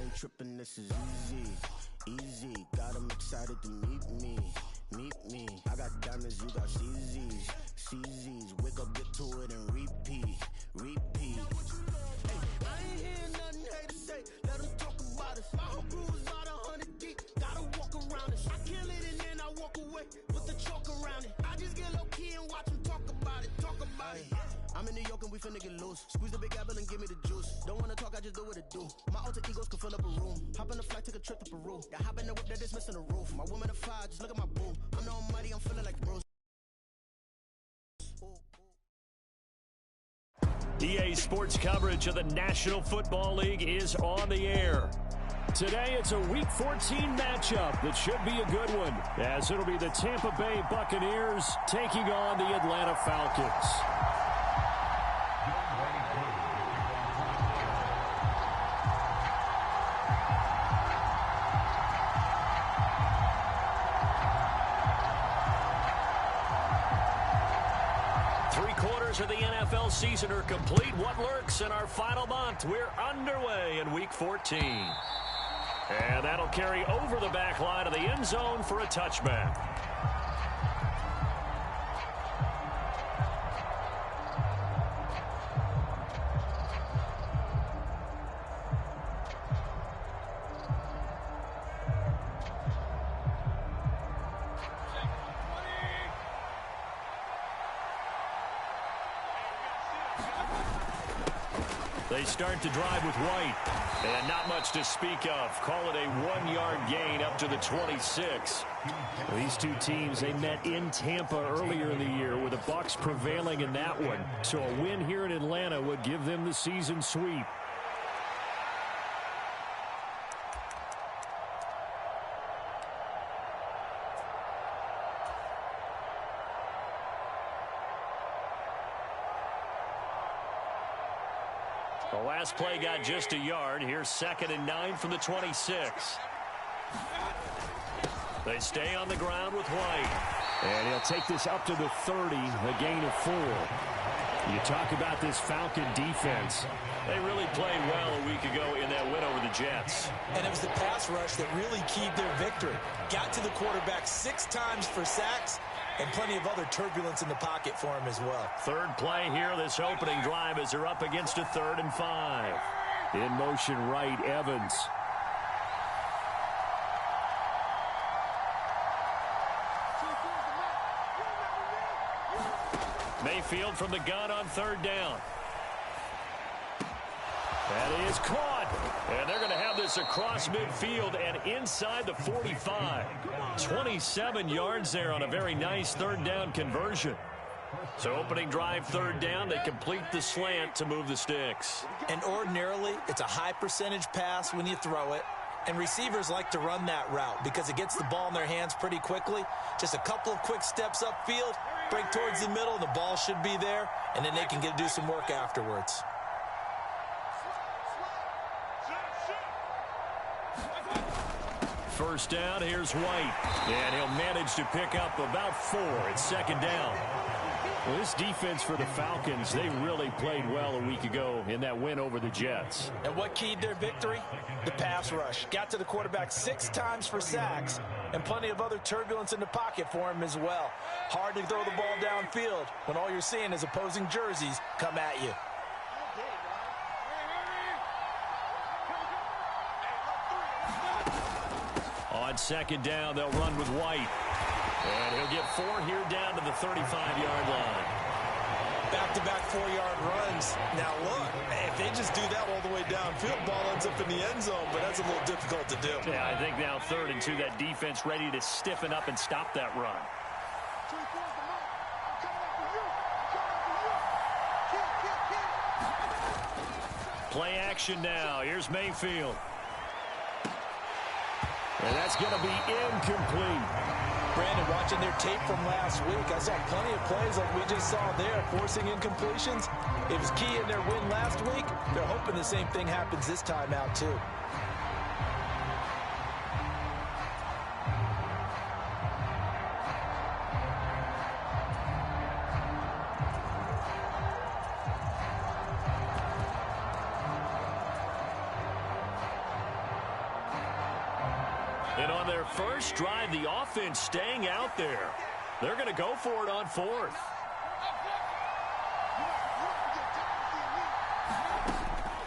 ain't tripping, this is easy. Easy, got them excited to meet me. Meet me. I got diamonds, you got CZs. CZs, wake up, get to it, and repeat. Repeat. Hey, I ain't hearing nothing hate to say. Let them talk about us. My whole crew is about 100 deep. Gotta walk around us. I kill it and then I walk away with the chalk around it. I just get low key and watch them talk about it. Talk about it. I'm in New York and we finna get loose. Squeeze the big apple and give me the juice. Don't wanna talk, I just do what it do. My alter egos can fill up a room. Hop in a flight, take a trip to Peru. That hop in the whip that is missing the roof. My woman a fire, just look at my boo. I'm no money, I'm feeling like Bruce. EA Sports coverage of the National Football League is on the air. Today, it's a Week 14 matchup that should be a good one, as it'll be the Tampa Bay Buccaneers taking on the Atlanta Falcons. Of the NFL season are complete. What lurks in our final month? We're underway in Week 14. And that'll carry over the back line of the end zone for a touchback. They start to drive with White. And not much to speak of. Call it a 1-yard gain up to the 26. These two teams, they met in Tampa earlier in the year with the Bucs prevailing in that one. So a win here in Atlanta would give them the season sweep. The last play got just a yard. Here's 2nd and 9 from the 26. They stay on the ground with White. And he'll take this up to the 30, a gain of 4. You talk about this Falcon defense. They really played well a week ago in that win over the Jets. And it was the pass rush that really keyed their victory. Got to the quarterback 6 times for sacks, and plenty of other turbulence in the pocket for him as well. Third play here, this opening drive, as they're up against a 3rd and 5. In motion right, Evans. Mayfield from the gun on 3rd down. That is caught. And they're going to have this across midfield and inside the 45. 27 yards there on a very nice 3rd down conversion. So opening drive, 3rd down, they complete the slant to move the sticks. And ordinarily, it's a high percentage pass when you throw it. And receivers like to run that route because it gets the ball in their hands pretty quickly. Just a couple of quick steps upfield, break towards the middle, the ball should be there, and then they can do some work afterwards. First down, here's White. And he'll manage to pick up about 4 at 2nd down. Well, this defense for the Falcons, they really played well a week ago in that win over the Jets. And what keyed their victory? The pass rush. Got to the quarterback 6 times for sacks, and plenty of other turbulence in the pocket for him as well. Hard to throw the ball downfield when all you're seeing is opposing jerseys come at you. On 2nd down, they'll run with White. And he'll get 4 here down to the 35-yard line. Back-to-back 4-yard runs. Now, look, if they just do that all the way downfield, ball ends up in the end zone, but that's a little difficult to do. Yeah, I think now 3rd and 2, that defense ready to stiffen up and stop that run. Play action now. Here's Mayfield. And that's going to be incomplete. Brandon, watching their tape from last week, I saw plenty of plays like we just saw there, forcing incompletions. It was key in their win last week. They're hoping the same thing happens this time out, too. On their first drive, the offense staying out there. They're going to go for it on 4th.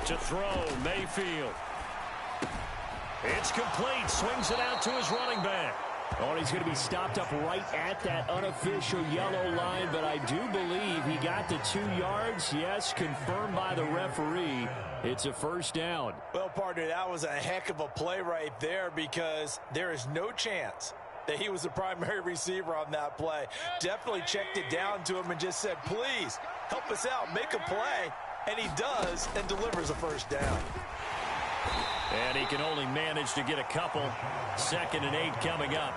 To throw, Mayfield. It's complete. Swings it out to his running back. Oh, and he's going to be stopped up right at that unofficial yellow line, but I do believe he got the 2 yards. Yes, confirmed by the referee. It's a first down. Well, partner, that was a heck of a play right there because there is no chance that he was the primary receiver on that play. Definitely checked it down to him and just said, please, help us out, make a play. And he does and delivers a first down. And he can only manage to get a couple. 2nd and 8 coming up.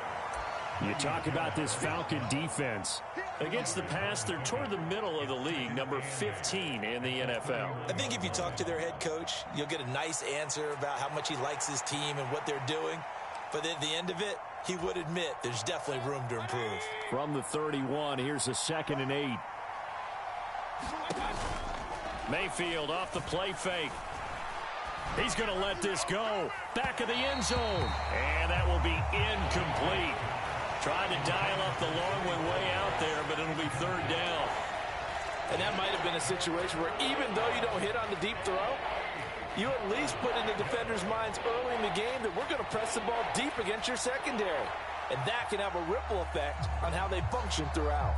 You talk about this Falcon defense. Against the pass, they're toward the middle of the league, number 15 in the NFL. I think if you talk to their head coach, you'll get a nice answer about how much he likes his team and what they're doing. But at the end of it, he would admit there's definitely room to improve. From the 31, here's a 2nd and 8. Mayfield off the play fake. He's going to let this go. Back of the end zone. And that will be incomplete. Tried to dial up the long one way out there, but it'll be 3rd down. And that might have been a situation where even though you don't hit on the deep throw, you at least put in the defenders' minds early in the game that we're going to press the ball deep against your secondary. And that can have a ripple effect on how they function throughout.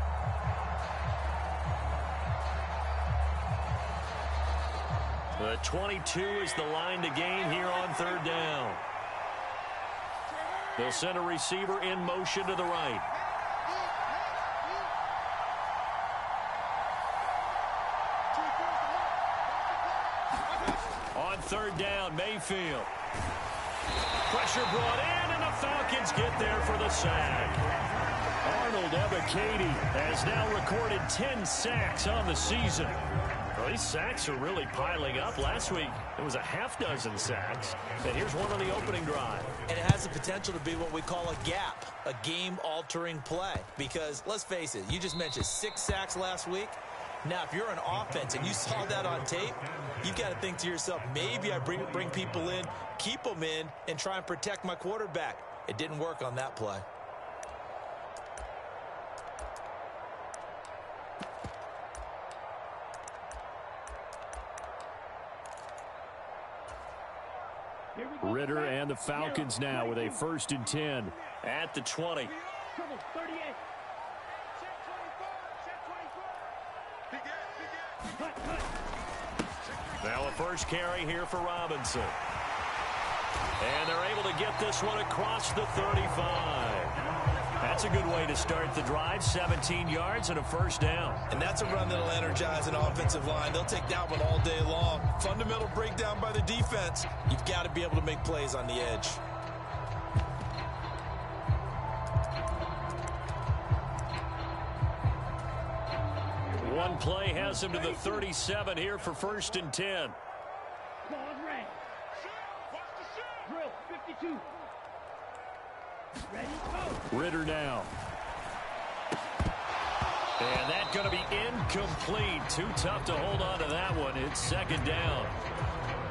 The 22 is the line to gain here on 3rd down. They'll send a receiver in motion to the right. On 3rd down, Mayfield. Pressure brought in, and the Falcons get there for the sack. Arnold Ebiketie has now recorded 10 sacks on the season. Well, these sacks are really piling up. Last week, it was a half-dozen sacks. And here's one on the opening drive. And it has the potential to be what we call a gap, a game-altering play. Because, let's face it, you just mentioned 6 sacks last week. Now, if you're an offense and you saw that on tape, you've got to think to yourself, maybe I bring people in, keep them in, and try and protect my quarterback. It didn't work on that play. Ritter and the Falcons now with a 1st and 10 at the 20. Now a first carry here for Robinson. And they're able to get this one across the 35. That's a good way to start the drive. 17 yards and a first down. And that's a run that'll energize an offensive line. They'll take that one all day long. Fundamental breakdown by the defense. You've got to be able to make plays on the edge. One play has him to the 37 here for 1st and 10. Drill 52. Ready, go. Ritter now. And that's going to be incomplete. Too tough to hold on to that one. It's 2nd down.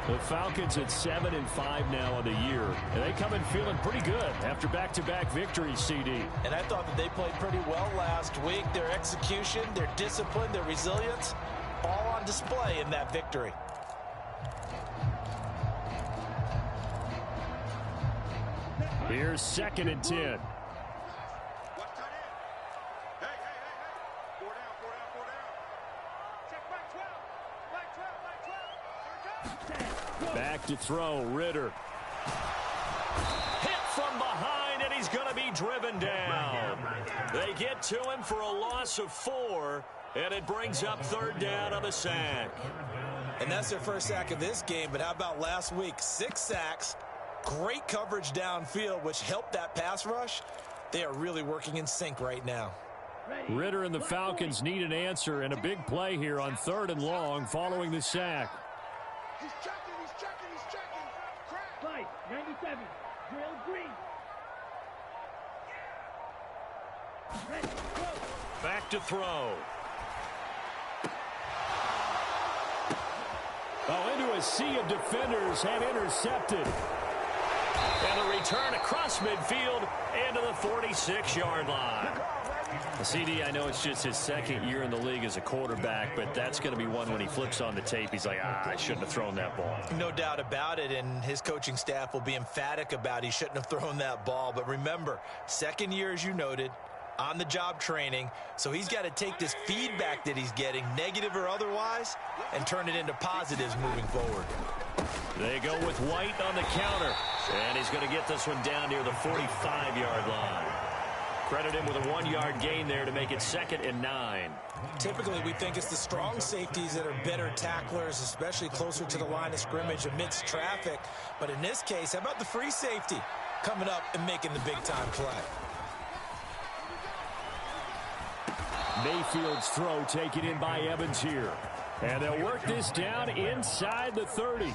The Falcons at 7-5 now on the year. And they come in feeling pretty good after back-to-back victories, CD. And I thought that they played pretty well last week. Their execution, their discipline, their resilience, all on display in that victory. Here's 2nd and 10. Back to throw, Ritter. Hit from behind, and he's going to be driven down. They get to him for a loss of 4, and it brings up 3rd down on the sack. And that's their first sack of this game, but how about last week? 6 sacks, great coverage downfield, which helped that pass rush. They are really working in sync right now. Ritter and the Falcons need an answer, and a big play here on 3rd and long following the sack. He's checking. Crack. 97. Drill green. Ready, go. Back to throw. Oh, into a sea of defenders, and intercepted. And a return across midfield and to the 46-yard line. CD, I know it's just his second year in the league as a quarterback, but that's going to be one when he flips on the tape. He's like, I shouldn't have thrown that ball. No doubt about it, and his coaching staff will be emphatic about he shouldn't have thrown that ball. But remember, second year, as you noted, on-the-job training, so he's got to take this feedback that he's getting, negative or otherwise, and turn it into positives moving forward. They go with White on the counter, and he's going to get this one down near the 45-yard line. Credit him with a 1-yard gain there to make it 2nd and 9. Typically, we think it's the strong safeties that are better tacklers, especially closer to the line of scrimmage amidst traffic. But in this case, how about the free safety coming up and making the big-time play? Mayfield's throw taken in by Evans here. And they'll work this down inside the 30.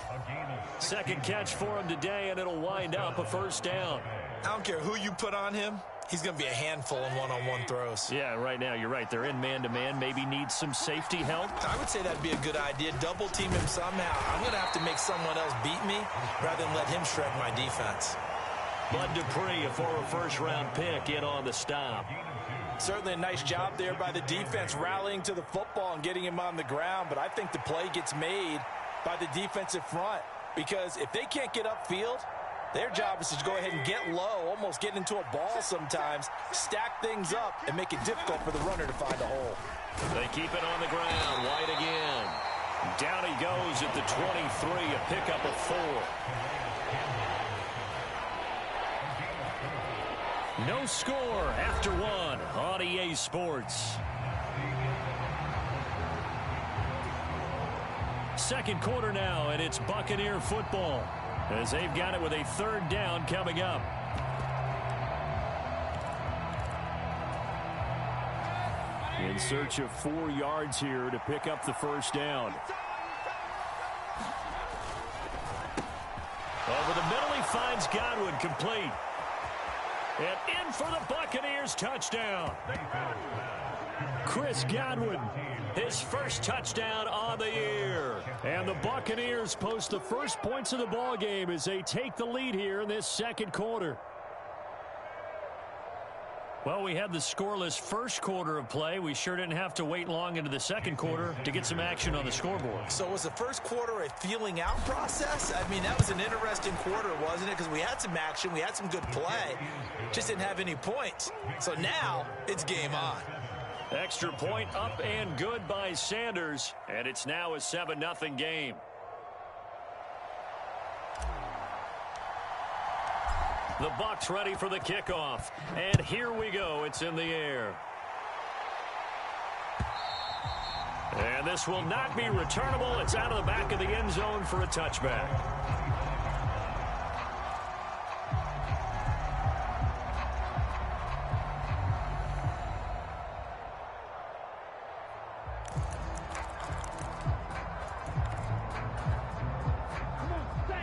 Second catch for him today, and it'll wind up a first down. I don't care who you put on him. He's going to be a handful in one-on-one throws. Yeah, right now, you're right. They're in man-to-man. Maybe needs some safety help. I would say that'd be a good idea. Double-team him somehow. I'm going to have to make someone else beat me rather than let him shred my defense. Bud Dupree, a former first-round pick, in on the stop. Certainly a nice job there by the defense rallying to the football and getting him on the ground, but I think the play gets made by the defensive front because if they can't get upfield, their job is to go ahead and get low, almost get into a ball sometimes, stack things up, and make it difficult for the runner to find a hole. They keep it on the ground. White again. Down he goes at the 23, a pickup of 4. No score after 1 on EA Sports. Second quarter now, and it's Buccaneer football as they've got it with a 3rd down coming up. In search of 4 yards here to pick up the first down. Over the middle, he finds Godwin, complete. And in for the Buccaneers touchdown. Chris Godwin, his first touchdown on the year. And the Buccaneers post the first points of the ball game as they take the lead here in this second quarter. Well, we had the scoreless first quarter of play. We sure didn't have to wait long into the second quarter to get some action on the scoreboard. So was the first quarter a feeling out process? I mean, that was an interesting quarter, wasn't it? Because we had some action, we had some good play, just didn't have any points. So now it's game on. Extra point up and good by Sanders, and it's now a 7-0 game. The Bucs ready for the kickoff. And here we go. It's in the air. And this will not be returnable. It's out of the back of the end zone for a touchback.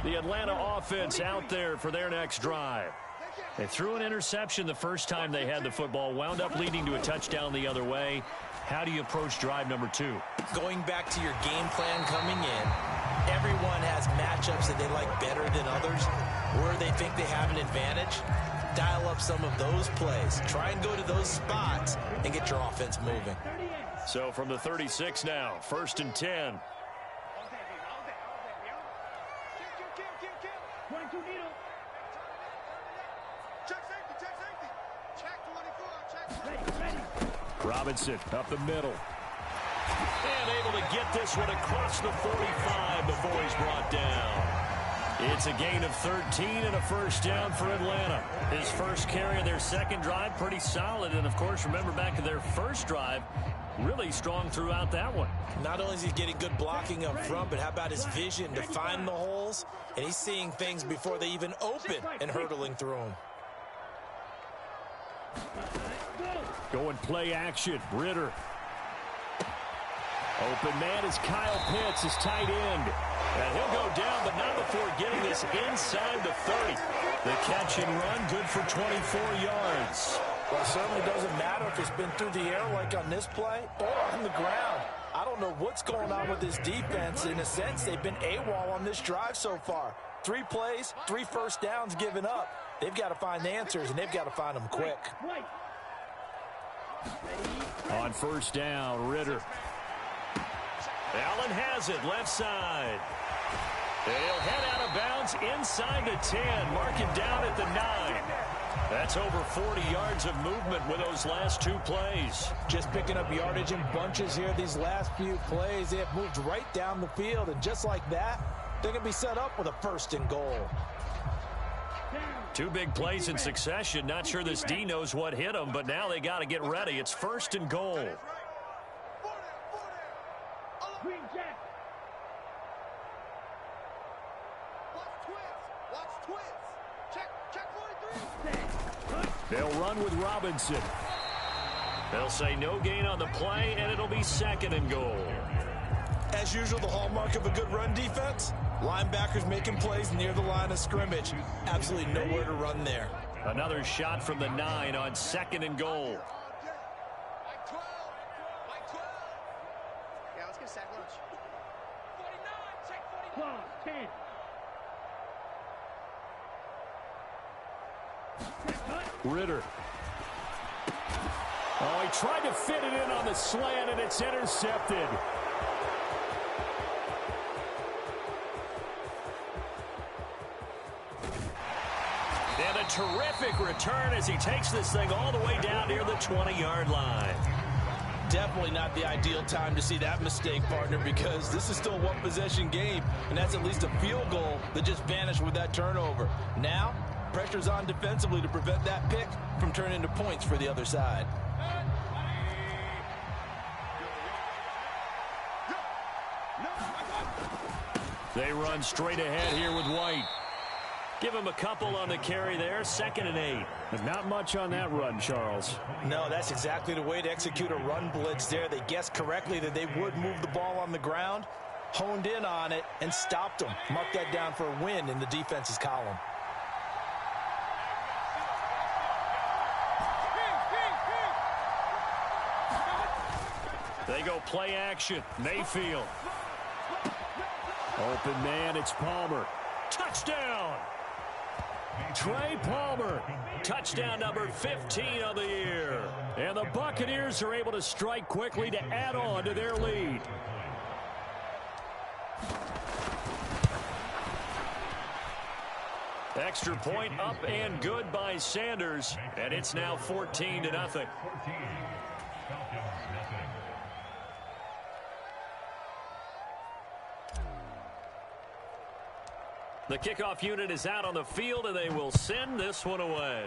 The Atlanta offense out there for their next drive. They threw an interception the first time they had the football, wound up leading to a touchdown the other way. How do you approach drive number 2? Going back to your game plan coming in, everyone has matchups that they like better than others, where they think they have an advantage. Dial up some of those plays. Try and go to those spots and get your offense moving. So from the 36 now, 1st and 10. 22 needle. Check safety. Check 24, check. Ready. Robinson up the middle. And able to get this one across the 45 before he's brought down. It's a gain of 13 and a first down for Atlanta. His first carry of their second drive, pretty solid. And, of course, remember back to their first drive, really strong throughout that one. Not only is he getting good blocking up front, but how about his vision to find the holes? And he's seeing things before they even open and hurtling through them. Going play action. Ritter. Open man is Kyle Pitts, his tight end. And he'll go down, but not before getting this inside the 30. The catch and run, good for 24 yards. Well, it certainly doesn't matter if it's been through the air like on this play or on the ground. I don't know what's going on with this defense. In a sense, they've been AWOL on this drive so far. 3 plays, 3 first downs given up. They've got to find the answers, and they've got to find them quick. On first down, Ritter. Allen has it, left side. And he'll head out of bounds inside the 10. Mark it down at the 9. That's over 40 yards of movement with those last 2 plays. Just picking up yardage in bunches here these last few plays. They have moved right down the field, and just like that, they're going to be set up with a 1st and goal. 2 big plays in succession. Not sure this D knows what hit them, but now they got to get ready. It's 1st and goal. Green Jack. Watch twins. Check 43. They'll run with Robinson. They'll say no gain on the play, and it'll be 2nd and goal. As usual, the hallmark of a good run defense, linebackers making plays near the line of scrimmage. Absolutely nowhere to run there. Another shot from the 9 on 2nd and goal. Like 12. Yeah, let's get sack lunch. 49. Check 49. 10. Ritter. Oh, he tried to fit it in on the slant, and it's intercepted. And a terrific return as he takes this thing all the way down near the 20-yard line. Definitely not the ideal time to see that mistake, partner, because this is still a 1-possession game, and that's at least a field goal that just vanished with that turnover. Now, pressure's on defensively to prevent that pick from turning into points for the other side. They run straight ahead here with White. Give him a couple on the carry there, 2nd and 8. But not much on that run, Charles. No, that's exactly the way to execute a run blitz there. They guessed correctly that they would move the ball on the ground, honed in on it, and stopped them. Mark that down for a win in the defense's column. They go play action. Mayfield. Open man, it's Palmer. Touchdown! Trey Palmer. Touchdown number 15 of the year. And the Buccaneers are able to strike quickly to add on to their lead. Extra point up and good by Sanders. And it's now 14-0. The kickoff unit is out on the field, and they will send this one away.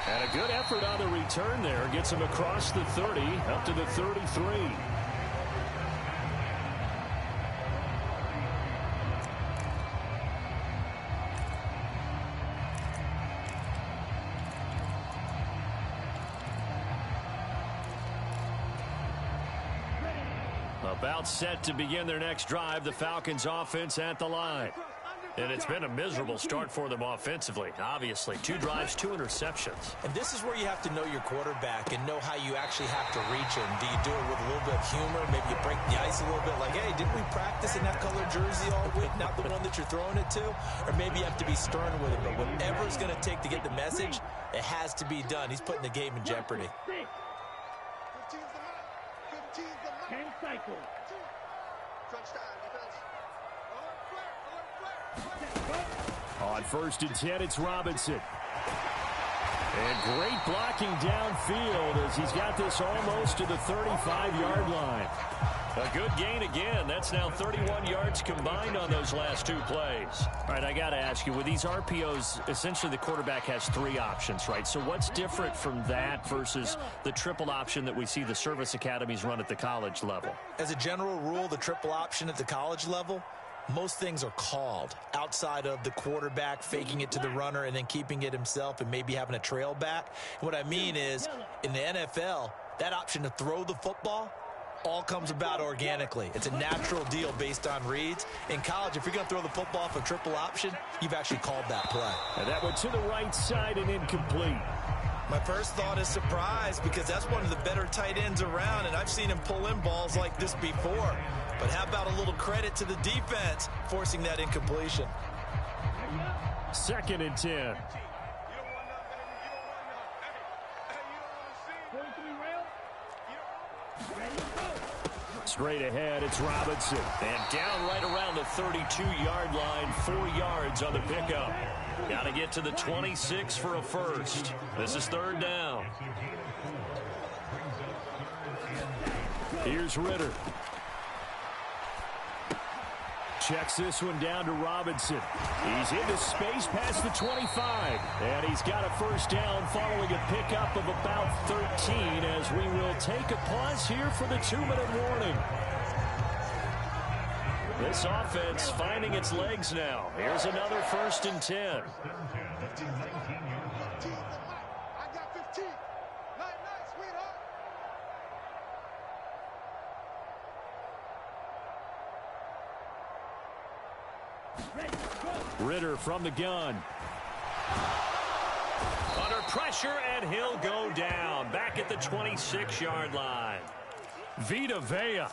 And a good effort on the return there. Gets him across the 30, up to the 33. About set to begin their next drive, the Falcons offense at the line. And it's been a miserable start for them offensively, obviously. 2 drives, 2 interceptions. And this is where you have to know your quarterback and know how you actually have to reach him. Do you do it with a little bit of humor? Maybe you break the ice a little bit like, hey, didn't we practice in that colored jersey all week? Not the one that you're throwing it to? Or maybe you have to be stern with it. But whatever it's going to take to get the message, it has to be done. He's putting the game in jeopardy. 10 cycles. On 1st and 10, it's Robinson. And great blocking downfield as he's got this almost to the 35-yard line. A good gain again. That's now 31 yards combined on those last 2 plays. All right, I got to ask you, with these RPOs, essentially the quarterback has 3 options, right? So what's different from that versus the triple option that we see the service academies run at the college level? As a general rule, the triple option at the college level, most things are called outside of the quarterback faking it to the runner and then keeping it himself and maybe having a trail back. And what I mean is, in the NFL, that option to throw the football all comes about organically. It's a natural deal based on reads. In college, if you're going to throw the football for triple option, you've actually called that play. And that went to the right side and incomplete. My first thought is surprise because that's one of the better tight ends around, and I've seen him pull in balls like this before. But how about a little credit to the defense forcing that incompletion? 2nd and 10. Straight ahead, it's Robinson. And down right around the 32-yard line, 4 yards on the pickup. Got to get to the 26 for a first. This is 3rd down. Here's Ritter. Checks this one down to Robinson. He's into space past the 25. And he's got a first down following a pickup of about 13 as we will take a pause here for the 2-minute warning. This offense finding its legs now. Here's another 1st and 10. I got 15. Night, sweetheart. Ritter from the gun. Under pressure, and he'll go down. Back at the 26-yard line. Vita Vea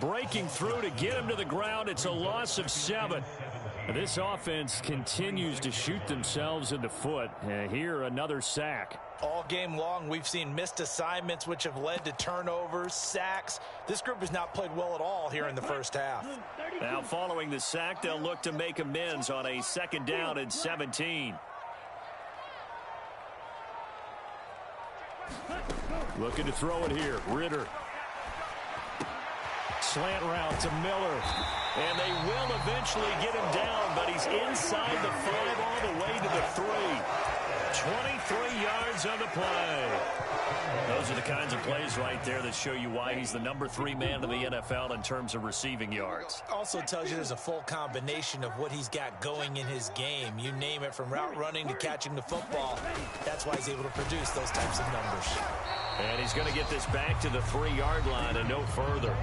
breaking through to get him to the ground. It's a loss of 7. This offense continues to shoot themselves in the foot. Here, another sack. All game long, we've seen missed assignments, which have led to turnovers, sacks. This group has not played well at all here in the first half. Now, following the sack, they'll look to make amends on a 2nd down and 17. Looking to throw it here. Ritter. Slant route to Miller. And they will eventually get him down, but he's inside the 5 all the way to the 3. 23 yards on the play. Those are the kinds of plays right there that show you why he's the number 3 man in the NFL in terms of receiving yards. Also tells you there's a full combination of what he's got going in his game. You name it, from route running to catching the football. That's why he's able to produce those types of numbers. And he's going to get this back to the 3-yard line and no further.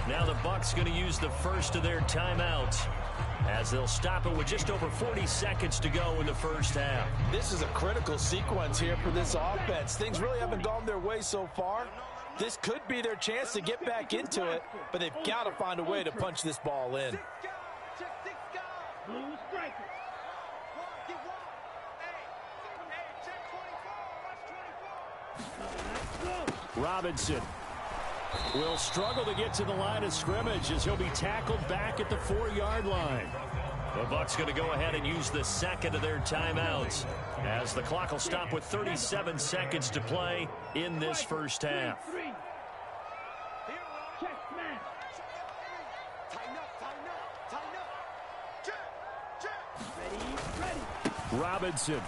Now the Bucs going to use the first of their timeouts as they'll stop it with just over 40 seconds to go in the first half. This is a critical sequence here for this offense. Things really haven't gone their way so far. This could be their chance to get back into it, but they've got to find a way to punch this ball in. Blue strikers. Robinson will struggle to get to the line of scrimmage as he'll be tackled back at the 4-yard line. The Bucs going to go ahead and use the second of their timeouts as the clock will stop with 37 seconds to play in this first half. Check smash. Ready. Robinson.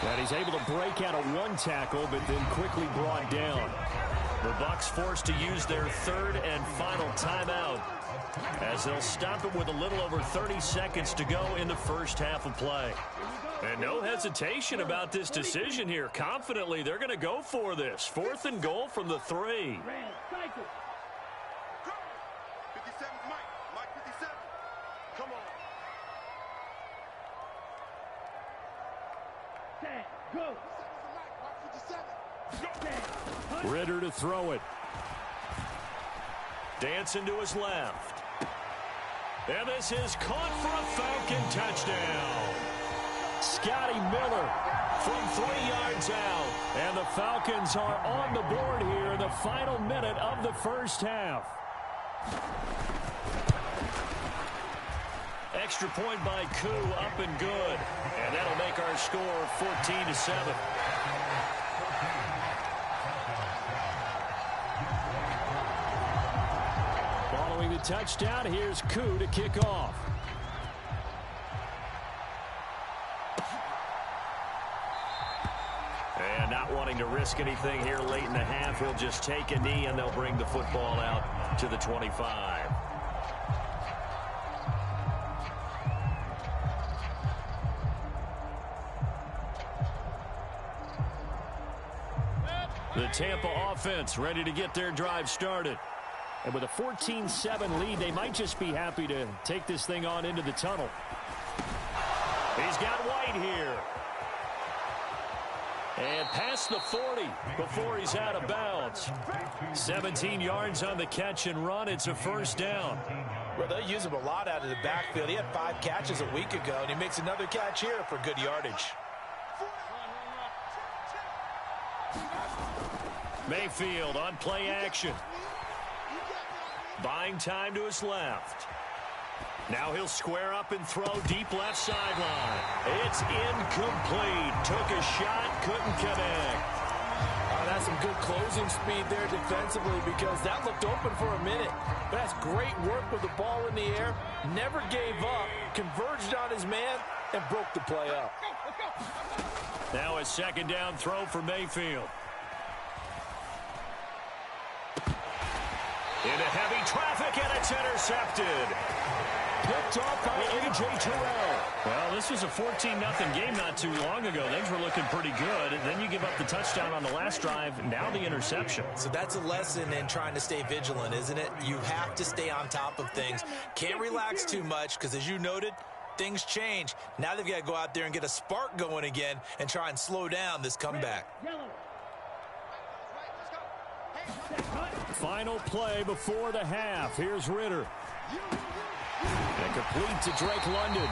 And he's able to break out of one tackle, but then quickly brought down. The Bucs forced to use their 3rd and final timeout as they'll stop it with a little over 30 seconds to go in the first half of play. And no hesitation about this decision here. Confidently, they're going to go for this. 4th and goal from the 3. Red cycle. 57 Mike 57. Come on. Tag. Go. Ritter to throw it. Dancing to his left. And this is caught for a Falcon touchdown. Scotty Miller From 3 yards out. And the Falcons are on the board here in the final minute of the first half. Extra point by Koo, up and good. And that'll make our score 14-7. Following the touchdown, here's Koo to kick off. And not wanting to risk anything here late in the half, he'll just take a knee and they'll bring the football out to the 25. The Tampa offense ready to get their drive started. And with a 14-7 lead, they might just be happy to take this thing on into the tunnel. He's got White here. And past the 40 before he's out of bounds. 17 yards on the catch and run. It's a first down. Well, they use him a lot out of the backfield. He had 5 catches a week ago, and he makes another catch here for good yardage. Mayfield on play action. Buying time to his left. Now he'll square up and throw deep left sideline. It's incomplete. Took a shot, couldn't connect. Oh, that's some good closing speed there defensively because that looked open for a minute. But that's great work with the ball in the air. Never gave up, converged on his man, and broke the play up. Now a second down throw for Mayfield. Into heavy traffic, and it's intercepted. Picked off by A.J. Terrell. Well, this was a 14-0 game not too long ago. Things were looking pretty good. And then you give up the touchdown on the last drive. Now the interception. So that's a lesson in trying to stay vigilant, isn't it? You have to stay on top of things. Can't relax too much because, as you noted, things change. Now they've got to go out there and get a spark going again and try and slow down this comeback. Final play before the half. Here's Ritter. And complete to Drake London.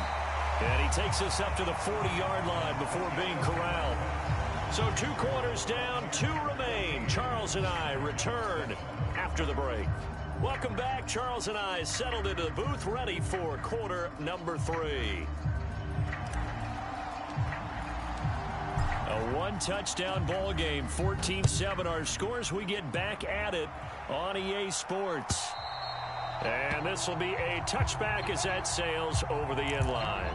And he takes us up to the 40-yard line before being corralled. So 2 quarters down, 2 remain. Charles and I return after the break. Welcome back. Charles and I settled into the booth, ready for quarter number 3. A 1-touchdown ball game, 14-7 our scores. We get back at it on EA Sports. And this will be a touchback as that sails over the end line.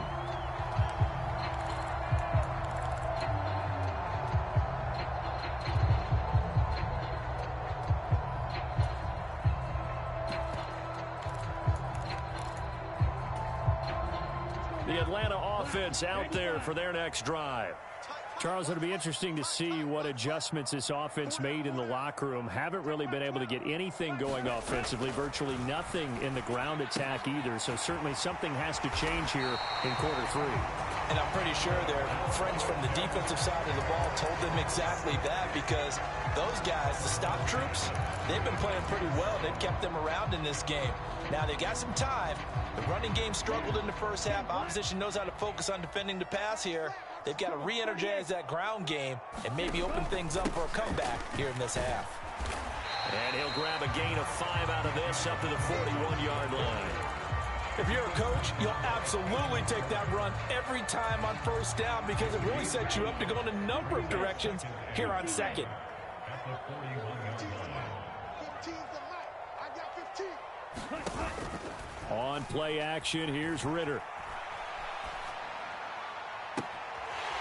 The Atlanta offense out there for their next drive. Charles, it'll be interesting to see what adjustments this offense made in the locker room. Haven't really been able to get anything going offensively, virtually nothing in the ground attack either. So certainly something has to change here in quarter 3. And I'm pretty sure their friends from the defensive side of the ball told them exactly that because those guys, the stop troops, they've been playing pretty well. They've kept them around in this game. Now they've got some time. The running game struggled in the first half. Opposition knows how to focus on defending the pass here. They've got to re-energize that ground game and maybe open things up for a comeback here in this half. And he'll grab a gain of 5 out of this up to the 41-yard line. If you're a coach, you'll absolutely take that run every time on first down because it really sets you up to go in a number of directions here on second. On play action, here's Ritter.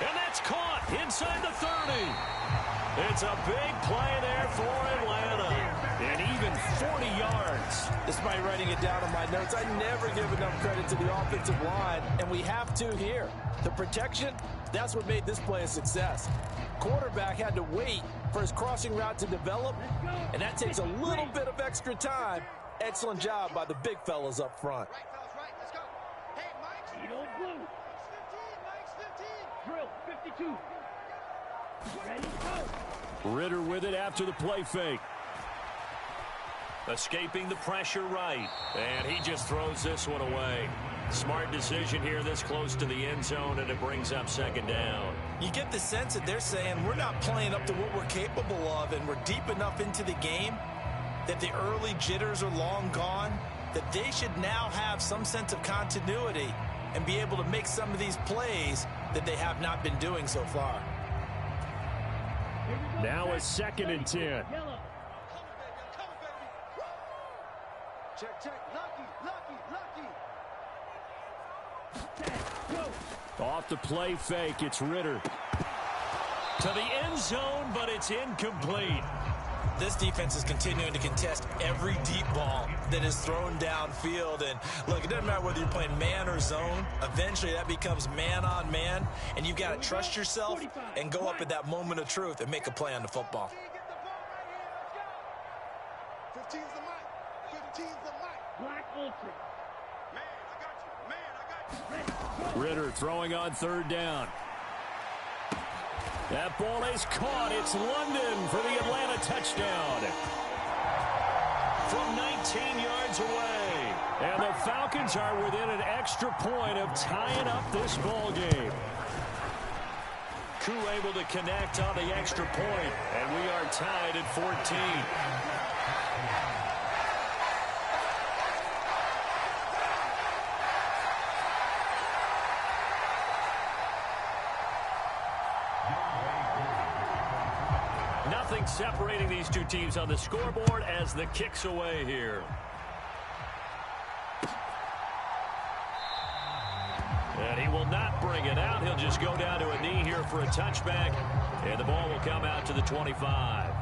And that's caught inside the 30. It's a big play there for Atlanta. And even 40 yards. Despite writing it down on my notes, I never give enough credit to the offensive line, and we have to here. The protection, that's what made this play a success. Quarterback had to wait for his crossing route to develop, and that takes a little bit of extra time. Excellent job by the big fellas up front. Right, fellas, right. Let's go. Hey, Mike. Eat old blue. Mike's 15. Drill, 52. Ready, go. Ritter with it after the play fake. Escaping the pressure right. And he just throws this one away. Smart decision here this close to the end zone, and it brings up second down. You get the sense that they're saying we're not playing up to what we're capable of, and we're deep enough into the game that the early jitters are long gone, that they should now have some sense of continuity and be able to make some of these plays that they have not been doing so far. Now a 2nd and 10. Yellow. Check, check. Lucky. Off the play fake, it's Ritter. To the end zone, but it's incomplete. This defense is continuing to contest every deep ball that is thrown downfield. And look, it doesn't matter whether you're playing man or zone. Eventually that becomes man on man. And you've got to trust yourself and go up at that moment of truth and make a play on the football. 15's the mic. 15's the mic. Black Ultra. Man, I got you. Ritter throwing on 3rd down. That ball is caught. It's London for the Atlanta touchdown. From 19 yards away. And the Falcons are within an extra point of tying up this ball game. Koo able to connect on the extra point, and we are tied at 14. Nothing separating these two teams on the scoreboard as the kick's away here. And he will not bring it out. He'll just go down to a knee here for a touchback. And the ball will come out to the 25.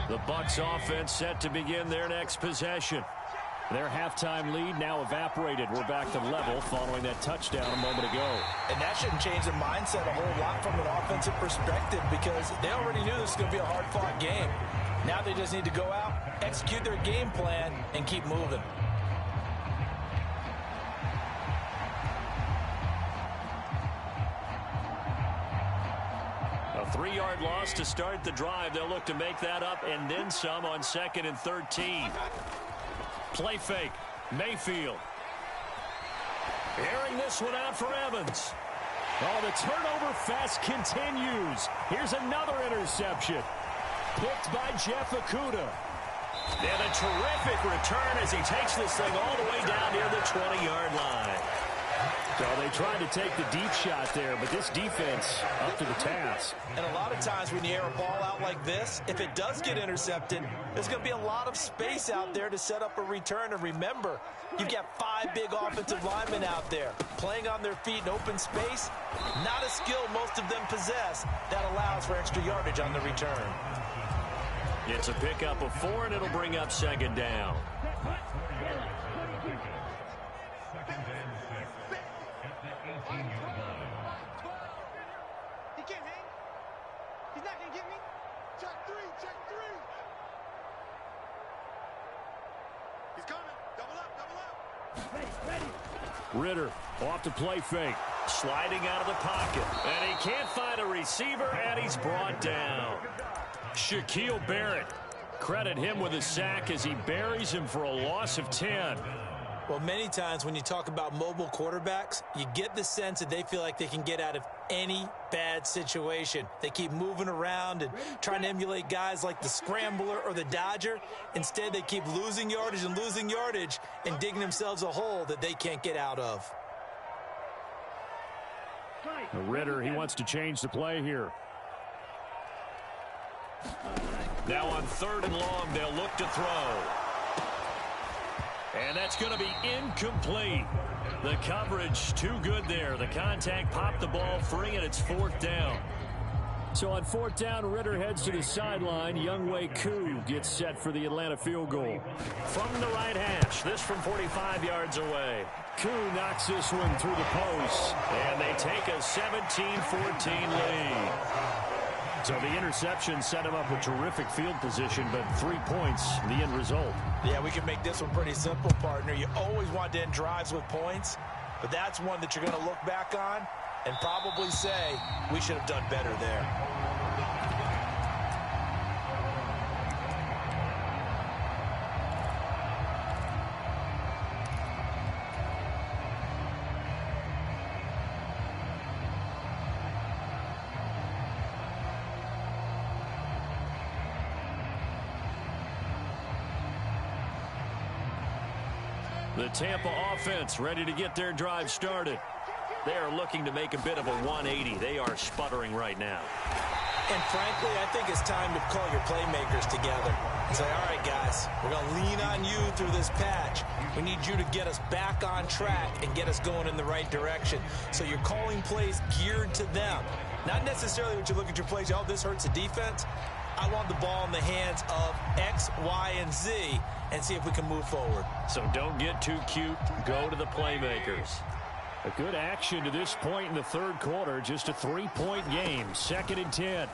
The Bucs offense set to begin their next possession. Their halftime lead now evaporated. We're back to level following that touchdown a moment ago. And that shouldn't change the mindset a whole lot from an offensive perspective because they already knew this was going to be a hard-fought game. Now they just need to go out, execute their game plan, and keep moving. A 3-yard loss to start the drive. They'll look to make that up and then some on 2nd and 13. Play fake. Mayfield. Airing this one out for Evans. Oh, the turnover fest continues. Here's another interception. Picked by Jeff Okudah. And a terrific return as he takes this thing all the way down near the 20-yard line. So they tried to take the deep shot there, but this defense up to the task. And a lot of times when you air a ball out like this, if it does get intercepted, there's going to be a lot of space out there to set up a return. And remember, you've got 5 big offensive linemen out there playing on their feet in open space. Not a skill most of them possess that allows for extra yardage on the return. It's a pickup of 4, and it'll bring up 2nd down. He can't hang. He's not going to get me. Check 3, check 3. He's coming. Double up, double up. Ready. Ritter off to play fake. Sliding out of the pocket. And he can't find a receiver, and he's brought down. Shaquille Barrett. Credit him with a sack as he buries him for a loss of 10. Well, many times when you talk about mobile quarterbacks, you get the sense that they feel like they can get out of any bad situation. They keep moving around and trying to emulate guys like the Scrambler or the Dodger. Instead, they keep losing yardage and digging themselves a hole that they can't get out of. Ritter, he wants to change the play here. Now on 3rd and long, they'll look to throw. And that's going to be incomplete. The coverage too good there. The contact popped the ball free, and it's 4th down. So on 4th down, Ritter heads to the sideline. Younghoe Koo gets set for the Atlanta field goal. From the right hash, this from 45 yards away. Koo knocks this one through the post, and they take a 17-14 lead. So the interception set him up with terrific field position, but 3 points, the end result. Yeah, we can make this one pretty simple, partner. You always want to end drives with points, but that's one that you're going to look back on and probably say, we should have done better there. The Tampa offense ready to get their drive started. They are looking to make a bit of a 180. They are sputtering right now. And frankly, I think it's time to call your playmakers together and say, all right, guys, we're going to lean on you through this patch. We need you to get us back on track and get us going in the right direction. So you're calling plays geared to them. Not necessarily when you look at your plays, oh, this hurts the defense. I want the ball in the hands of X, Y, and Z and see if we can move forward. So don't get too cute. Go to the playmakers. A good action to this point in the 3rd quarter. Just a 3-point game. 2nd and 10.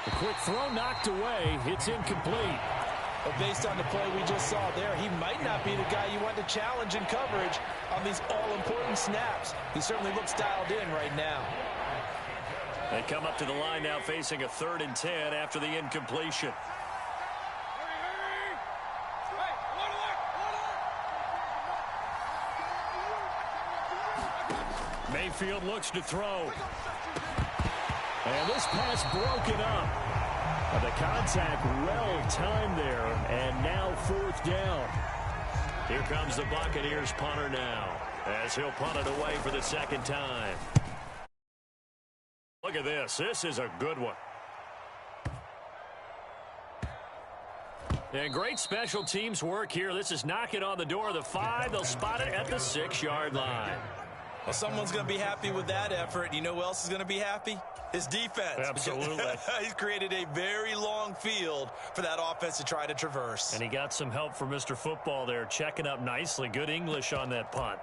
A quick throw knocked away. It's incomplete. Well, based on the play we just saw there, he might not be the guy you want to challenge in coverage on these all-important snaps. He certainly looks dialed in right now. They come up to the line now facing a 3rd and 10 after the incompletion. Mayfield looks to throw. And this pass broken up. The contact well timed there, and now 4th down. Here comes the Buccaneers punter now, as he'll punt it away for the 2nd time. Look at this. This is a good one. And great special teams work here. This is knocking on the door of the 5. They'll spot it at the 6-yard line. Well, someone's going to be happy with that effort. You know who else is going to be happy? His defense. Absolutely. He's created a very long field for that offense to try to traverse. And he got some help from Mr. Football there, checking up nicely. Good English on that punt.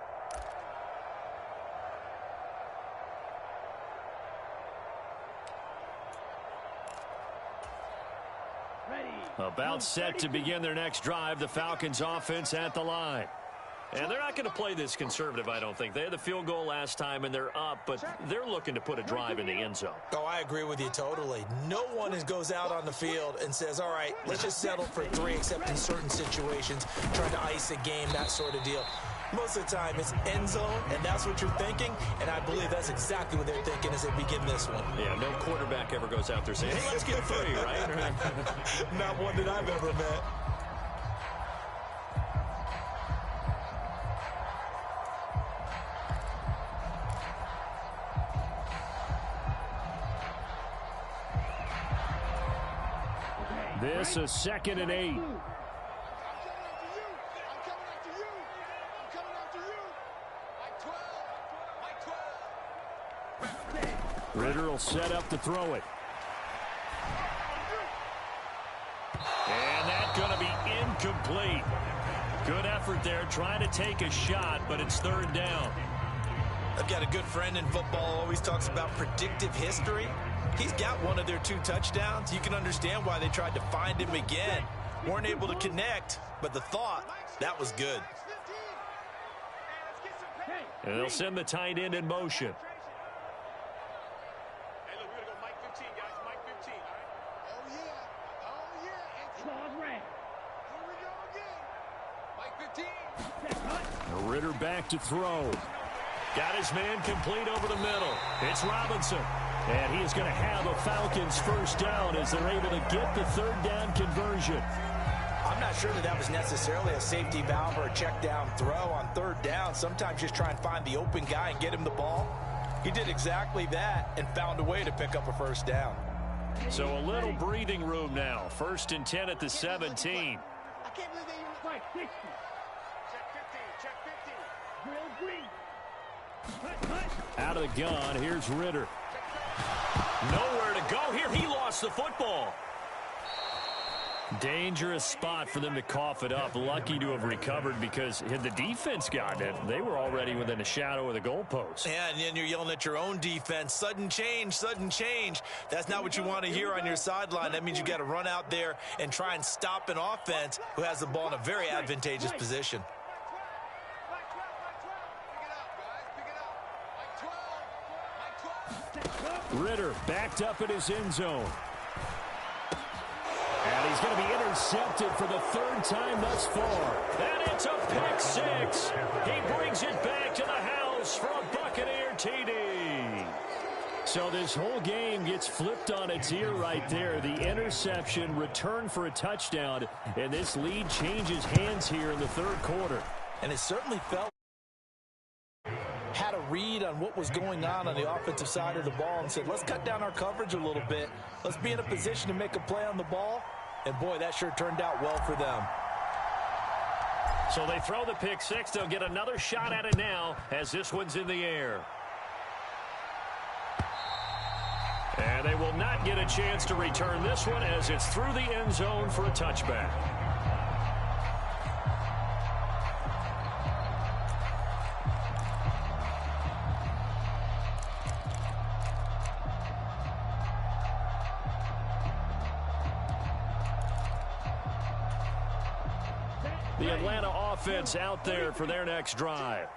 About set to begin their next drive, the Falcons offense at the line. And they're not going to play this conservative, I don't think. They had the field goal last time, and they're up, but they're looking to put a drive in the end zone. Oh, I agree with you totally. No one goes out on the field and says, all right, let's just settle for 3, except in certain situations, trying to ice a game, that sort of deal. Most of the time, it's end zone, and that's what you're thinking, and I believe that's exactly what they're thinking as they begin this one. Yeah, no quarterback ever goes out there saying, hey, let's get 3, right? Not one that I've ever met. This is 2nd and 8. Ritter will set up to throw it. And that's going to be incomplete. Good effort there, trying to take a shot, but it's 3rd down. I've got a good friend in football, always talks about predictive history. He's got one of their 2 touchdowns. You can understand why they tried to find him again. Weren't able to connect, but the thought, that was good. And they'll send the tight end in motion. Hey, look, we're going to go Mike 15, guys. Mike 15, all right? Oh, yeah. Oh, yeah. Claws red. Here we go again. Mike 15. Ritter back to throw. Got his man complete over the middle. It's Robinson. And he is going to have a Falcons 1st down as they're able to get the 3rd down conversion. I'm not sure that was necessarily a safety valve or a check down throw on 3rd down. Sometimes just try and find the open guy and get him the ball. He did exactly that and found a way to pick up a 1st down. So a little breathing room now. 1st and 10 at the 17. I can't believe they even... Right, 60. Check 15, check 15. Drill green. Cut. Out of the gun, here's Ritter. Nowhere to go here. He lost the football. Dangerous spot for them to cough it up. Lucky to have recovered because had the defense gotten it, they were already within a shadow of the goalpost. Yeah, and then you're yelling at your own defense. Sudden change, sudden change. That's not what you want to hear on your sideline. That means you got to run out there and try and stop an offense who has the ball in a very advantageous position. Ritter backed up in his end zone. And he's going to be intercepted for the 3rd time thus far. And it's a pick 6. He brings it back to the house for a Buccaneer TD. So this whole game gets flipped on its ear right there. The interception, return for a touchdown, and this lead changes hands here in the 3rd quarter. And it certainly felt had a read on what was going on the offensive side of the ball and said, let's cut down our coverage a little bit. Let's be in a position to make a play on the ball. And, boy, that sure turned out well for them. So they throw the pick 6. They'll get another shot at it now as this one's in the air. And they will not get a chance to return this one as it's through the end zone for a touchback. The Atlanta offense out there for their next drive.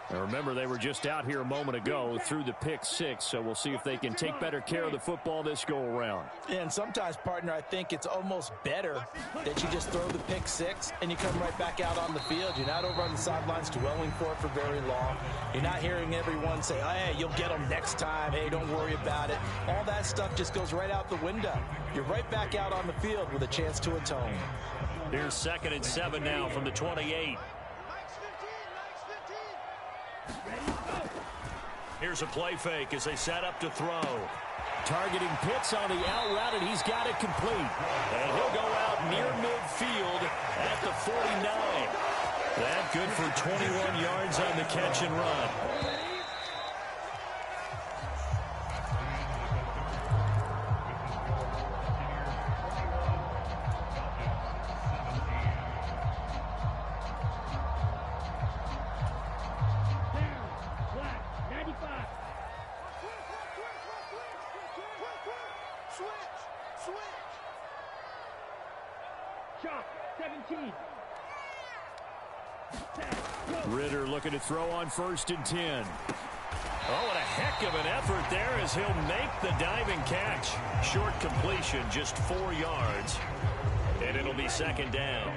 And remember, they were just out here a moment ago through the pick six, so we'll see if they can take better care of the football this go-around. And sometimes, partner, I think it's almost better that you just throw the pick six and you come right back out on the field. You're not over on the sidelines dwelling for it for very long. You're not hearing everyone say, oh, hey, you'll get them next time. Hey, don't worry about it. All that stuff just goes right out the window. You're right back out on the field with a chance to atone. Here's 2nd and 7 now from the 28. Here's a play fake as they set up to throw. Targeting Pitts on the out route, and he's got it complete. And he'll go out near midfield at the 49. That good for 21 yards on the catch and run. Ritter looking to throw on 1st and 10. Oh, and a heck of an effort there as he'll make the diving catch. Short completion, just 4 yards. And it'll be 2nd down.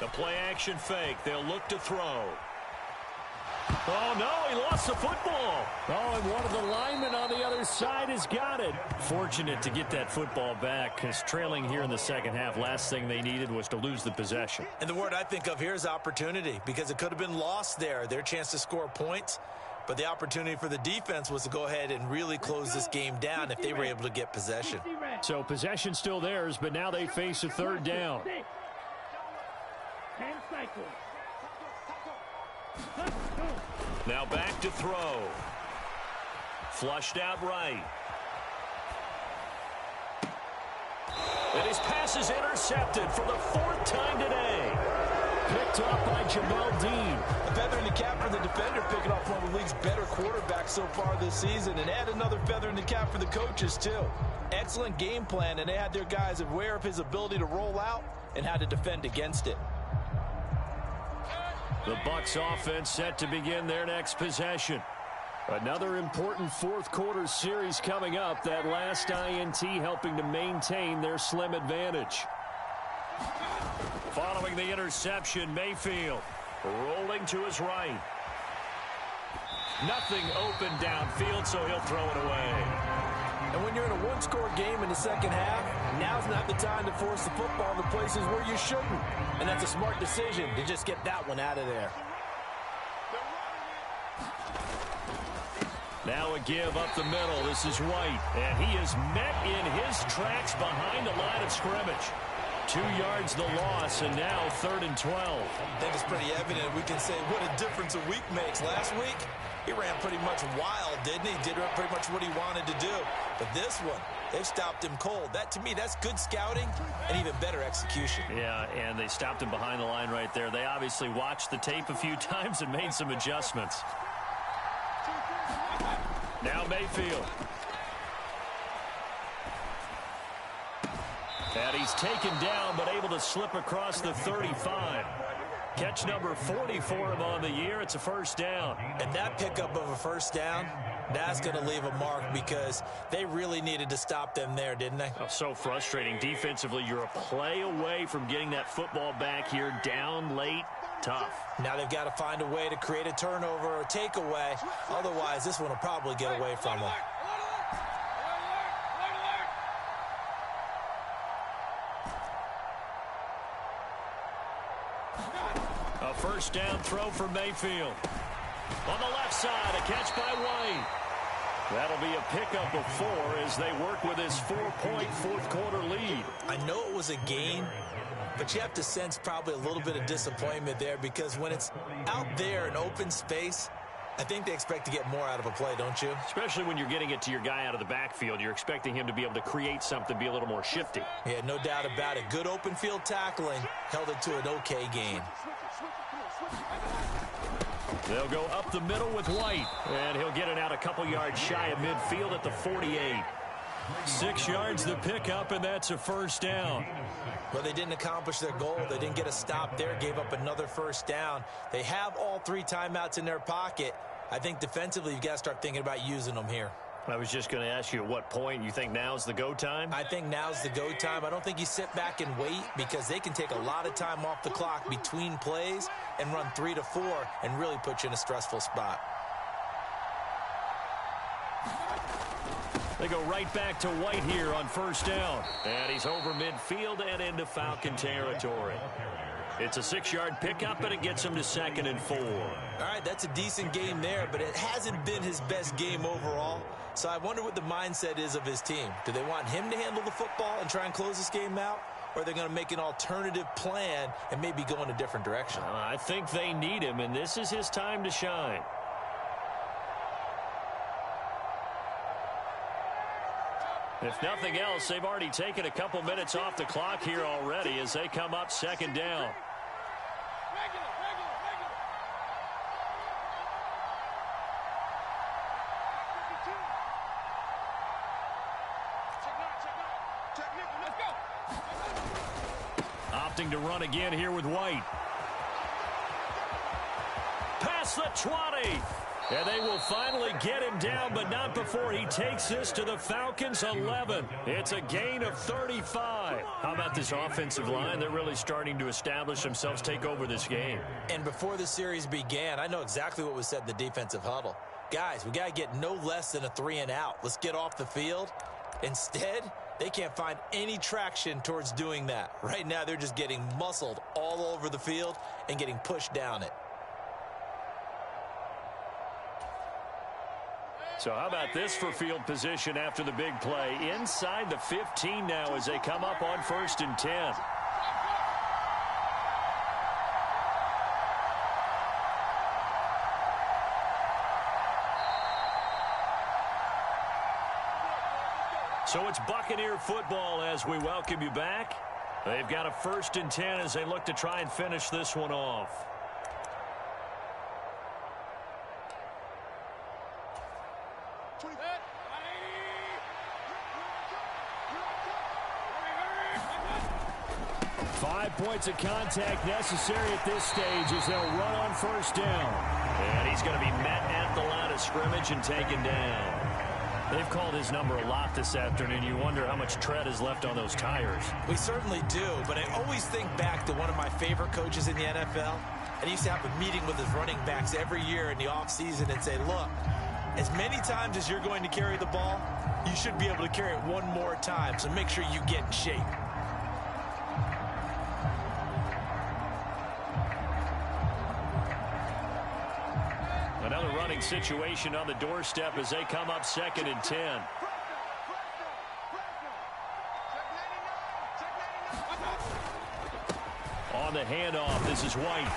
The play action fake. They'll look to throw. Oh, no, he lost the football. Oh, and one of the linemen on the other side has got it. Fortunate to get that football back, because trailing here in the second half, last thing they needed was to lose the possession. And the word I think of here is opportunity, because it could have been lost there. Their chance to score points, but the opportunity for the defense was to go ahead and really close this game down if they were able to get possession. So possession still theirs, but now they face a 3rd down. 10 cycles. Now back to throw. Flushed out right. And his pass is intercepted for the 4th time today. Picked up by Jamel Dean. A feather in the cap for the defender, picking off one of the league's better quarterbacks so far this season, and add another feather in the cap for the coaches too. Excellent game plan, and they had their guys aware of his ability to roll out and how to defend against it. The Bucs offense set to begin their next possession. Another important 4th quarter series coming up. That last INT helping to maintain their slim advantage. Following the interception, Mayfield rolling to his right. Nothing open downfield, so he'll throw it away. And when you're in a one-score game in the second half, now's not the time to force the football in the places where you shouldn't. And that's a smart decision to just get that one out of there. Now a give up the middle. This is White. And he is met in his tracks behind the line of scrimmage. 2 yards the loss, and now 3rd and 12. I think it's pretty evident. We can say what a difference a week makes. Last week, he ran pretty much wild, didn't he? Did pretty much what he wanted to do. But this one, they've stopped him cold. That, to me, that's good scouting and even better execution. Yeah, and they stopped him behind the line right there. They obviously watched the tape a few times and made some adjustments. Now Mayfield. And he's taken down, but able to slip across the 35. Catch number 40 for him on the year. It's a 1st down. And that pickup of a 1st down, that's going to leave a mark because they really needed to stop them there, didn't they? Oh, so frustrating. Defensively, you're a play away from getting that football back here. Down late, tough. Now they've got to find a way to create a turnover or takeaway. Otherwise, this one will probably get away from them. A 1st down throw for Mayfield. On the left side, a catch by White. That'll be a pickup of 4 as they work with his 4-point 4th quarter lead. I know it was a gain, but you have to sense probably a little bit of disappointment there because when it's out there in open space, I think they expect to get more out of a play, don't you? Especially when you're getting it to your guy out of the backfield. You're expecting him to be able to create something, be a little more shifty. Yeah, no doubt about it. Good open field tackling held it to an okay gain. They'll go up the middle with White, and he'll get it out a couple yards shy of midfield at the 48. 6 yards the pickup, and that's a first down. Well, they didn't accomplish their goal. They didn't get a stop there, gave up another first down. They have all 3 timeouts in their pocket. I think defensively you've got to start thinking about using them here. I was just going to ask you at what point you think now's the go time? I think now's the go time. I don't think you sit back and wait because they can take a lot of time off the clock between plays and run 3 to 4 and really put you in a stressful spot. They go right back to White here on first down. And he's over midfield and into Falcon territory. It's a 6-yard pickup, and it gets him to 2nd and 4. All right, that's a decent game there, but it hasn't been his best game overall. So I wonder what the mindset is of his team. Do they want him to handle the football and try and close this game out? Or are they going to make an alternative plan and maybe go in a different direction? I think they need him, and this is his time to shine. If nothing else, they've already taken a couple minutes off the clock here already as they come up 2nd down. Opting to run again here with White. Past the 20. And they will finally get him down, but not before he takes this to the Falcons' 11. It's a gain of 35. How about this offensive line? They're really starting to establish themselves, take over this game. And before the series began, I know exactly what was said in the defensive huddle. Guys, we got to get no less than a 3 and out. Let's get off the field. Instead, they can't find any traction towards doing that. Right now, they're just getting muscled all over the field and getting pushed down it. So how about this for field position after the big play? Inside the 15 now as they come up on 1st and 10. So it's Buccaneer football as we welcome you back. They've got a 1st and 10 as they look to try and finish this one off. Points of contact necessary at this stage as they'll run on 1st down. And he's going to be met at the line of scrimmage and taken down. They've called his number a lot this afternoon. You wonder how much tread is left on those tires. We certainly do, but I always think back to one of my favorite coaches in the NFL. And he used to have a meeting with his running backs every year in the offseason and say, look, as many times as you're going to carry the ball, you should be able to carry it one more time, so make sure you get in shape. Another running situation on the doorstep as they come up 2nd and 10. On the handoff, this is White.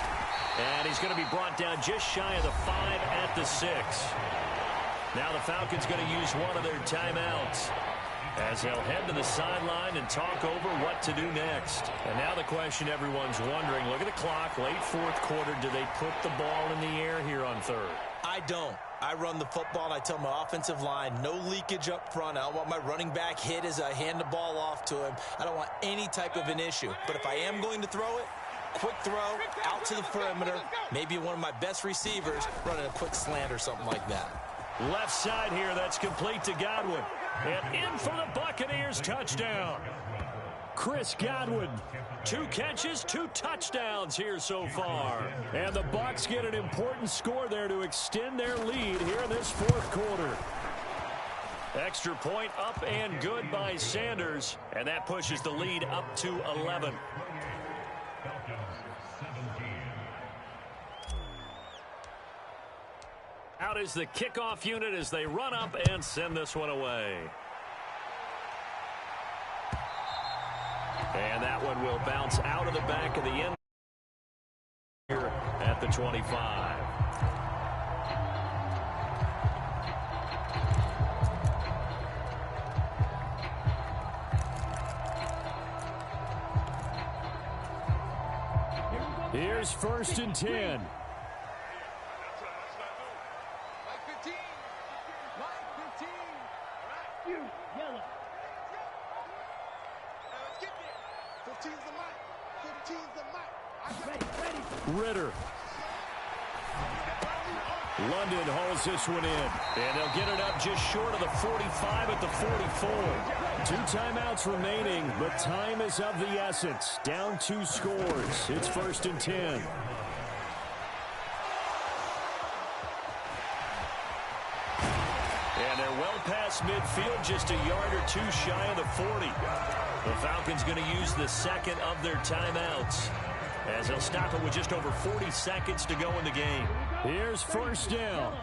And he's going to be brought down just shy of the 5 at the 6. Now the Falcons going to use one of their timeouts as they'll head to the sideline and talk over what to do next. And now the question everyone's wondering, look at the clock, late 4th quarter, do they put the ball in the air here on 3rd? I don't. I run the football, and I tell my offensive line, no leakage up front. I don't want my running back hit as I hand the ball off to him. I don't want any type of an issue. But if I am going to throw it, quick throw, out to the perimeter, maybe one of my best receivers running a quick slant or something like that. Left side here, that's complete to Godwin. And in for the Buccaneers, touchdown. Chris Godwin, 2 catches, 2 touchdowns here so far. And the Bucs get an important score there to extend their lead here in this 4th quarter. Extra point up and good by Sanders, and that pushes the lead up to 11. Out is the kickoff unit as they run up and send this one away. And that one will bounce out of the back of the end here at the 25. Here's 1st and 10. You, yellow. 15's the mic. 15's the mic. Ritter. London hauls this one in, and they'll get it up just short of the 45 at the 44. 2 timeouts remaining, but time is of the essence. Down 2 scores. It's 1st and 10. And they're well past midfield, just a yard or 2 shy of the 40. The Falcons going to use the second of their timeouts, as they'll stop it with just over 40 seconds to go in the game. Here's 1st down.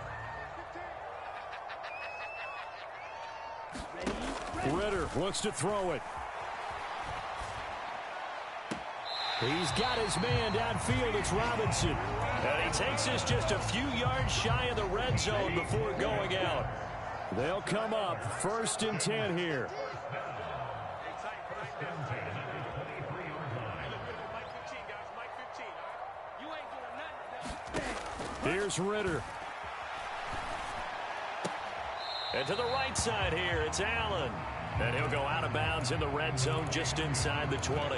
Ritter looks to throw it. He's got his man downfield. It's Robinson. And he takes this just a few yards shy of the red zone before going out. They'll come up 1st and 10 here. Here's Ritter. And to the right side here, it's Allen. And he'll go out of bounds in the red zone just inside the 20.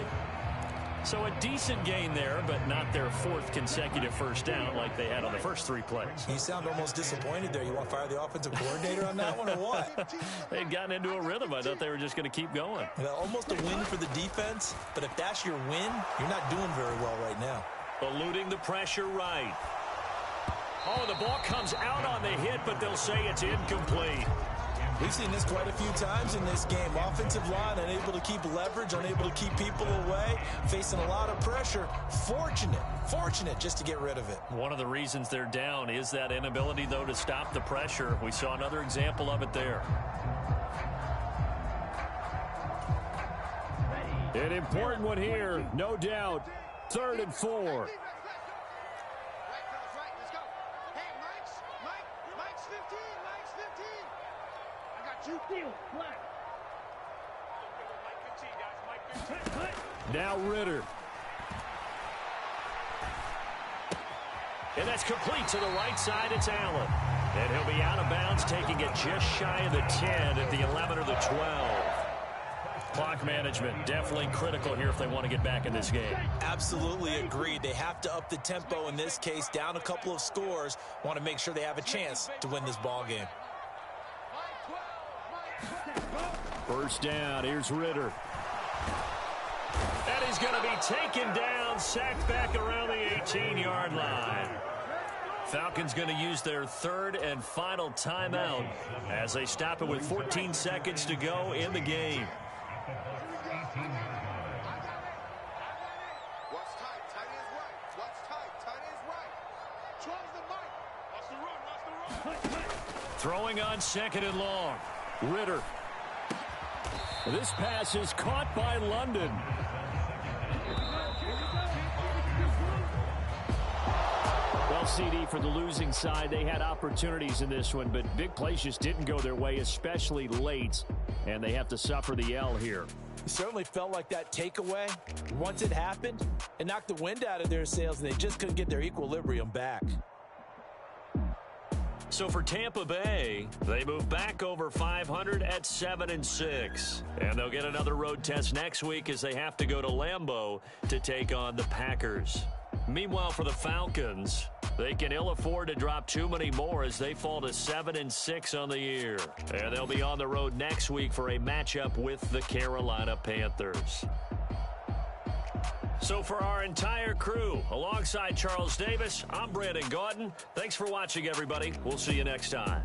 So a decent gain there, but not their 4th consecutive first down like they had on the first 3 plays. You sound almost disappointed there. You want to fire the offensive coordinator on that one or what? They'd gotten into a rhythm. I thought they were just going to keep going. Well, almost a win for the defense, but if that's your win, you're not doing very well right now. Eluding the pressure right. Oh, the ball comes out on the hit, but they'll say it's incomplete. We've seen this quite a few times in this game. Offensive line unable to keep leverage, unable to keep people away, facing a lot of pressure. Fortunate just to get rid of it. One of the reasons they're down is that inability, though, to stop the pressure. We saw another example of it there. An important one here, no doubt. 3rd and 4. Now Ritter. And that's complete to the right side. It's Allen. And he'll be out of bounds, taking it just shy of the 10 at the 11 or the 12. Clock management definitely critical here if they want to get back in this game. Absolutely agreed. They have to up the tempo in this case, down a couple of scores. Want to make sure they have a chance to win this ball game. 1st down. Here's Ritter. And he's going to be taken down, sacked back around the 18-yard line. Falcons going to use their 3rd and final timeout as they stop it with 14 seconds to go in the game. What's tight? Tight is right. What's tight? Tight is right. 12's the mic. Watch the run. Watch the run. Throwing on 2nd and long. Ritter. This pass is caught by London. Well, CD, for the losing side, they had opportunities in this one, but big plays just didn't go their way, especially late, and they have to suffer the L here. It certainly felt like that takeaway, once it happened, it knocked the wind out of their sails, and they just couldn't get their equilibrium back. So for Tampa Bay, they move back over 500 at 7-6. And they'll get another road test next week as they have to go to Lambeau to take on the Packers. Meanwhile, for the Falcons, they can ill afford to drop too many more as they fall to 7-6 on the year. And they'll be on the road next week for a matchup with the Carolina Panthers. So for our entire crew, alongside Charles Davis, I'm Brandon Gaudin. Thanks for watching, everybody. We'll see you next time.